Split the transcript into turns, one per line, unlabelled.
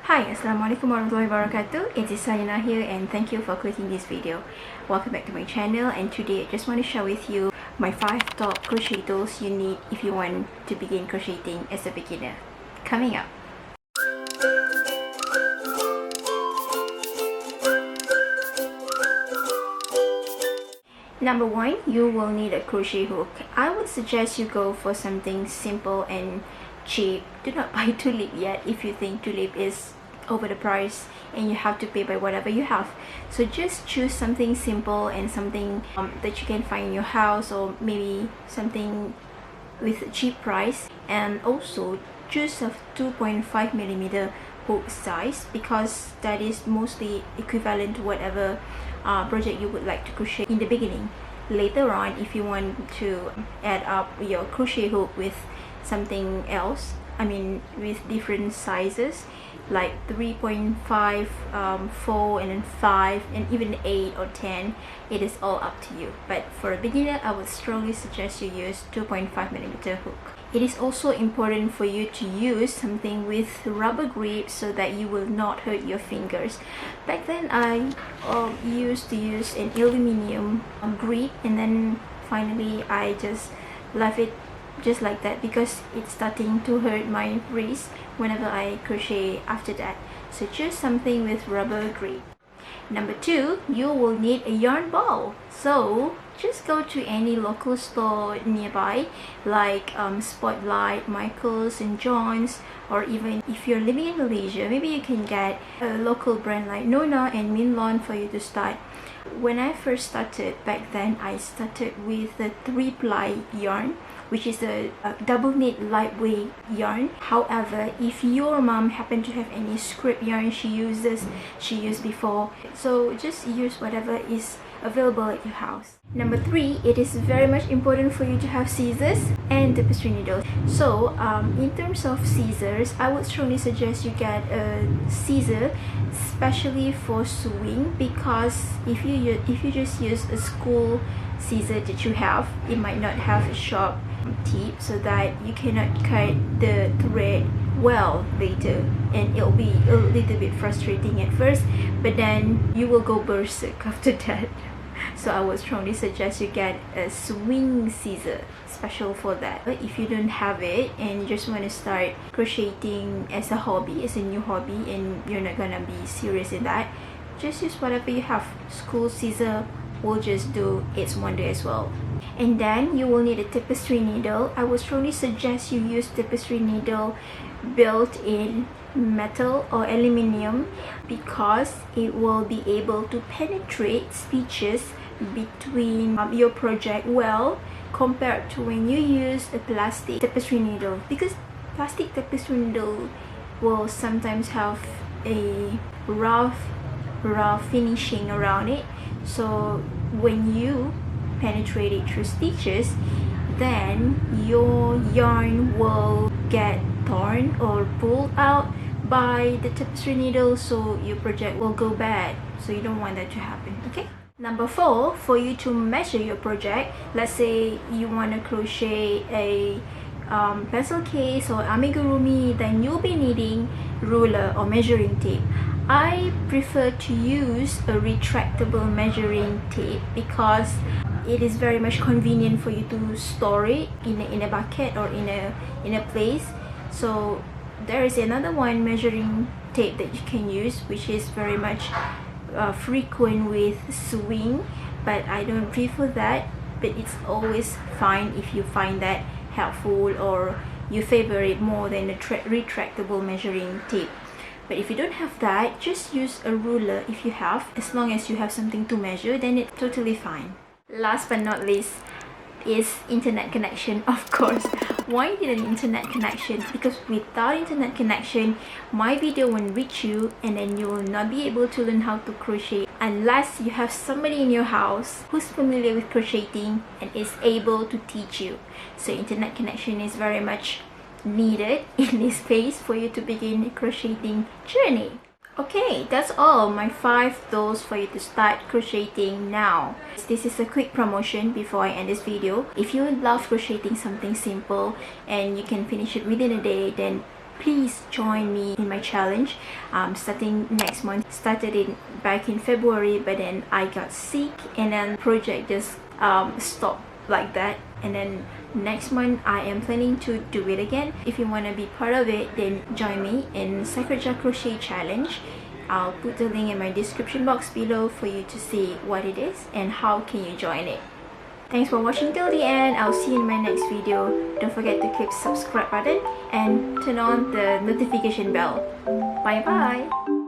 Hi, Assalamualaikum warahmatullahi wabarakatuh. It is Lina here and thank you for clicking this video. Welcome back to my channel, and today I just want to share with you my 5 top crochet tools you need if you want to begin crocheting as a beginner. Coming up. Number 1, you will need a crochet hook. I would suggest you go for something simple and cheap. Do not buy tulip yet if you think tulip is over the price and you have to pay by whatever you have. So just choose something simple and something that you can find in your house, or maybe something with a cheap price. And also choose a 2.5mm hook size, because that is mostly equivalent to whatever project you would like to crochet in the beginning. Later on, if you want to add up your crochet hook with something else, with different sizes like 3.5, 4, and then 5, and even 8 or 10, it is all up to you. But for a beginner, I would strongly suggest you use 2.5mm hook. It is also important for you to use something with rubber grip so that you will not hurt your fingers. Back then, I used to use an aluminium grip, and then finally I just left it just like that because it's starting to hurt my wrist whenever I crochet after that. So choose something with rubber grip. Number 2, you will need a yarn ball. So just go to any local store nearby, like Spotlight, Michaels, and John's, or even if you're living in Malaysia, maybe you can get a local brand like Nona and Minlon for you to start. When I first started back then, I started with the 3-ply yarn, which is a double knit lightweight yarn. However, if your mom happen to have any scrap yarn she used before, so just use whatever is available at your house. Number 3, it is very much important for you to have scissors and tapestry needles. So in terms of scissors, I would strongly suggest you get a scissor especially for sewing, because if you just use a school scissor that you have, it might not have a sharp tip, so that you cannot cut the thread well later, and it'll be a little bit frustrating at first, but then you will go berserk after that. So I would strongly suggest you get a swing scissor special for that. But if you don't have it and you just want to start crocheting as a hobby, as a new hobby, and you're not gonna be serious in that, just use whatever you have. School scissor will just do its wonder as well. And then you will need a tapestry needle. I would strongly suggest you use tapestry needle built in metal or aluminium, because it will be able to penetrate stitches between your project well, compared to when you use a plastic tapestry needle, because plastic tapestry needle will sometimes have a rough finishing around it. So when you penetrate it through stitches, then your yarn will get torn or pulled out by the tapestry needle, so your project will go bad. So you don't want that to happen, okay? Number 4, for you to measure your project, let's say you want to crochet a pencil case or amigurumi, then you'll be needing ruler or measuring tape. I prefer to use a retractable measuring tape because it is very much convenient for you to store it in a bucket or in a place. So there is another one, measuring tape, that you can use, which is very much frequent with sewing, but I don't prefer that. But it's always fine if you find that helpful, or you favor it more than a retractable measuring tape. But if you don't have that, just use a ruler if you have. As long as you have something to measure, then it's totally fine. Last but not least is internet connection, of course. Why you need an internet connection? Because without internet connection, my video won't reach you, and then you will not be able to learn how to crochet unless you have somebody in your house who's familiar with crocheting and is able to teach you. So internet connection is very much needed in this phase for you to begin a crocheting journey. Okay, that's all my 5 tools for you to start crocheting now. This is a quick promotion before I end this video. If you love crocheting something simple and you can finish it within a day, then please join me in my challenge starting next month. Started it back in February, but then I got sick and then project just stopped like that, and then next month I am planning to do it again. If you want to be part of it, then join me in Sacred Jar Crochet Challenge. I'll put the link in my description box below for you to see what it is and how can you join it. Thanks for watching till the end. I'll see you in my next video. Don't forget to click subscribe button and turn on the notification bell. Bye bye.